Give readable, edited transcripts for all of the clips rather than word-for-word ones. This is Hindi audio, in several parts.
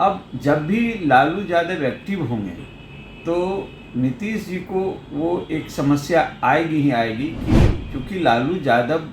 अब जब भी लालू यादव एक्टिव होंगे तो नीतीश जी को वो एक समस्या आएगी ही आएगी कि क्योंकि लालू यादव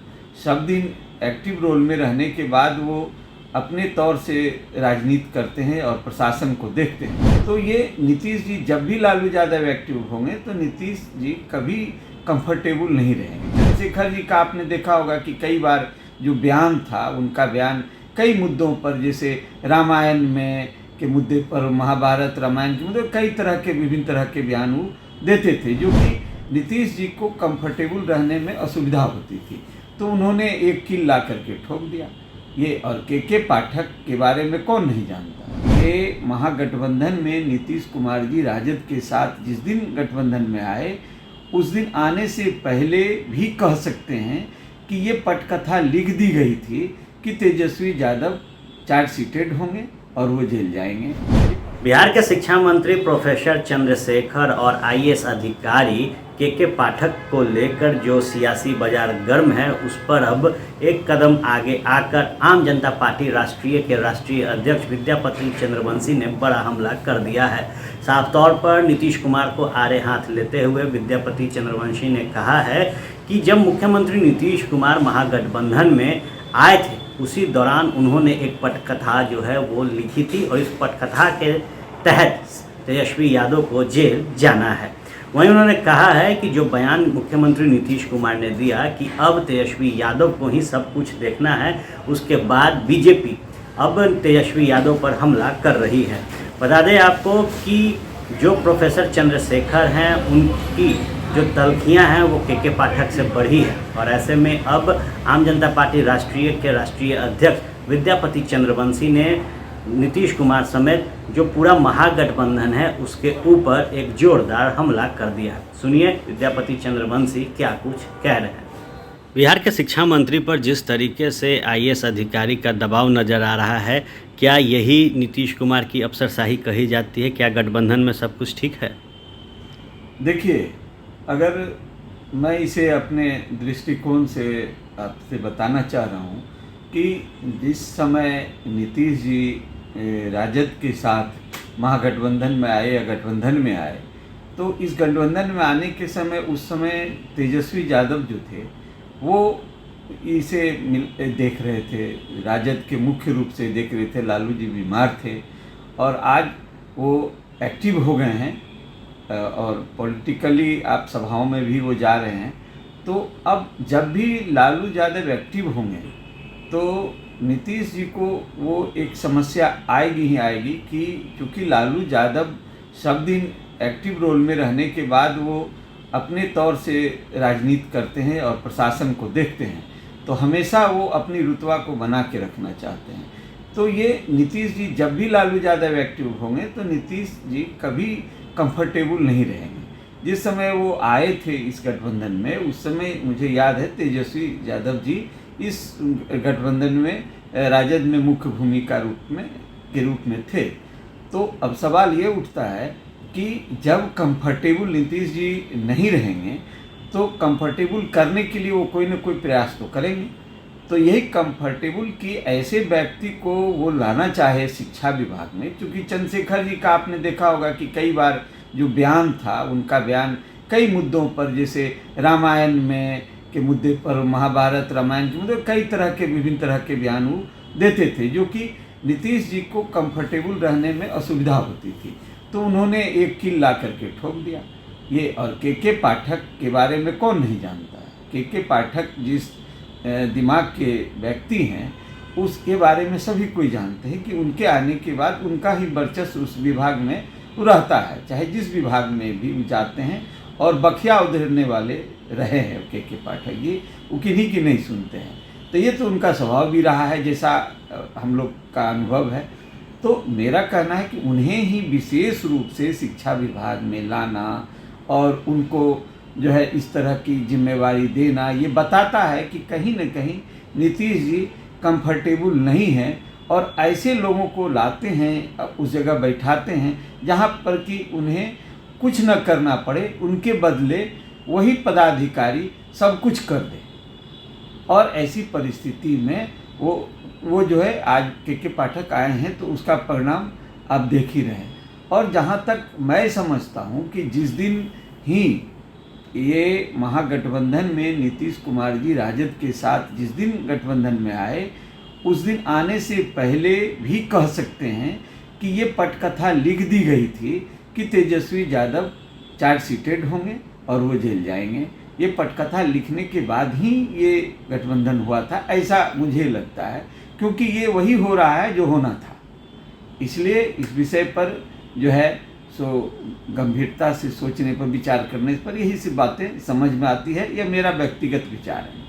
सब दिन एक्टिव रोल में रहने के बाद वो अपने तौर से राजनीति करते हैं और प्रशासन को देखते हैं। तो ये नीतीश जी जब भी लालू यादव एक्टिव होंगे तो नीतीश जी कभी कंफर्टेबल नहीं रहेंगे। चंद्रशेखर जी का आपने देखा होगा कि कई बार जो बयान था उनका बयान कई मुद्दों पर, जैसे रामायण में के मुद्दे पर, महाभारत रामायण के मुद्दे, कई तरह के विभिन्न तरह के बयान वो देते थे जो कि नीतीश जी को कंफर्टेबल रहने में असुविधा होती थी। तो उन्होंने एक कील ला करके ठोक दिया। ये और के पाठक के बारे में कौन नहीं जानता। ये महागठबंधन में नीतीश कुमार जी राजद के साथ जिस दिन गठबंधन में आए उस दिन आने से पहले भी कह सकते हैं कि ये पटकथा लिख दी गई थी कि तेजस्वी यादव चार्जशीटेड होंगे और वो जेल जाएंगे। बिहार के शिक्षा मंत्री प्रोफेसर चंद्रशेखर और आईएएस अधिकारी के पाठक को लेकर जो सियासी बाजार गर्म है उस पर अब एक कदम आगे आकर आम जनता पार्टी राष्ट्रीय के राष्ट्रीय अध्यक्ष विद्यापति चंद्रवंशी ने बड़ा हमला कर दिया है। साफ तौर पर नीतीश कुमार को आड़े हाथ लेते हुए विद्यापति चंद्रवंशी ने कहा है कि जब मुख्यमंत्री नीतीश कुमार महागठबंधन में आए थे उसी दौरान उन्होंने एक पटकथा जो है वो लिखी थी और इस पटकथा के तहत तेजस्वी यादव को जेल जाना है। वहीं उन्होंने कहा है कि जो बयान मुख्यमंत्री नीतीश कुमार ने दिया कि अब तेजस्वी यादव को ही सब कुछ देखना है, उसके बाद बीजेपी अब तेजस्वी यादव पर हमला कर रही है। बता दें आपको कि जो प्रोफेसर चंद्रशेखर हैं उनकी जो तलखियां हैं वो के पाठक से बढ़ी है और ऐसे में अब आम जनता पार्टी राष्ट्रीय के राष्ट्रीय अध्यक्ष विद्यापति चंद्रवंशी ने नीतीश कुमार समेत जो पूरा महागठबंधन है उसके ऊपर एक जोरदार हमला कर दिया। सुनिए विद्यापति चंद्रवंशी क्या कुछ कह रहे हैं। बिहार के शिक्षा मंत्री पर जिस तरीके से आईएएस अधिकारी का दबाव नज़र आ रहा है, क्या यही नीतीश कुमार की अफसरशाही कही जाती है? क्या गठबंधन में सब कुछ ठीक है? देखिए, अगर मैं इसे अपने दृष्टिकोण से आपसे बताना चाह रहा हूँ कि जिस समय नीतीश जी राजद के साथ महागठबंधन में आए या गठबंधन में आए, तो इस गठबंधन में आने के समय उस समय तेजस्वी यादव जो थे वो इसे देख रहे थे, राजद के मुख्य रूप से देख रहे थे। लालू जी बीमार थे और आज वो एक्टिव हो गए हैं और पॉलिटिकली आप सभाओं में भी वो जा रहे हैं। तो अब जब भी लालू यादव एक्टिव होंगे तो नीतीश जी को वो एक समस्या आएगी ही आएगी कि क्योंकि लालू यादव सब दिन एक्टिव रोल में रहने के बाद वो अपने तौर से राजनीति करते हैं और प्रशासन को देखते हैं, तो हमेशा वो अपनी रुतबा को बना के रखना चाहते हैं। तो ये नीतीश जी जब भी लालू यादव एक्टिव होंगे तो नीतीश जी कभी कंफर्टेबल नहीं रहेंगे। जिस समय वो आए थे इस गठबंधन में उस समय मुझे याद है तेजस्वी यादव जी इस गठबंधन में राजद में मुख्य भूमिका के रूप में थे। तो अब सवाल ये उठता है कि जब कंफर्टेबल नीतीश जी नहीं रहेंगे तो कंफर्टेबल करने के लिए वो कोई ना कोई प्रयास तो करेंगे। तो यही कंफर्टेबल कि ऐसे व्यक्ति को वो लाना चाहे शिक्षा विभाग में, क्योंकि चंद्रशेखर जी का आपने देखा होगा कि कई बार जो बयान था उनका बयान कई मुद्दों पर, जैसे रामायण में के मुद्दे पर, महाभारत रामायण के मुद्दे, कई तरह के विभिन्न तरह के बयान वो देते थे जो कि नीतीश जी को कंफर्टेबल रहने में असुविधा होती थी। तो उन्होंने एक कील ला करके ठोक दिया। ये और के पाठक के बारे में कौन नहीं जानता। के पाठक जिस दिमाग के व्यक्ति हैं उसके बारे में सभी कोई जानते हैं कि उनके आने के बाद उनका ही वर्चस्व उस विभाग में रहता है, चाहे जिस विभाग में भी जाते हैं, और बखिया उधेड़ने वाले रहे हैं के पाठक। ये वो किन्हीं की नहीं सुनते हैं। तो ये तो उनका स्वभाव भी रहा है जैसा हम लोग का अनुभव है। तो मेरा कहना है कि उन्हें ही विशेष रूप से शिक्षा विभाग में लाना और उनको जो है इस तरह की जिम्मेवारी देना, ये बताता है कि कहीं न कहीं नीतीश जी कंफर्टेबल नहीं हैं और ऐसे लोगों को लाते हैं, उस जगह बैठाते हैं जहाँ पर कि उन्हें कुछ न करना पड़े, उनके बदले वही पदाधिकारी सब कुछ कर दे। और ऐसी परिस्थिति में वो जो है आज के पाठक आए हैं तो उसका परिणाम आप देख ही रहे हैं। और जहाँ तक मैं समझता हूँ कि जिस दिन ही ये महागठबंधन में नीतीश कुमार जी राजद के साथ जिस दिन गठबंधन में आए, उस दिन आने से पहले भी कह सकते हैं कि ये पटकथा लिख दी गई थी कि तेजस्वी यादव चार्ज सीटेड होंगे और वो जेल जाएंगे। ये पटकथा लिखने के बाद ही ये गठबंधन हुआ था, ऐसा मुझे लगता है, क्योंकि ये वही हो रहा है जो होना था। इसलिए इस विषय पर जो है सो गंभीरता से सोचने पर, विचार करने पर यही सी बातें समझ में आती है। यह मेरा व्यक्तिगत विचार है।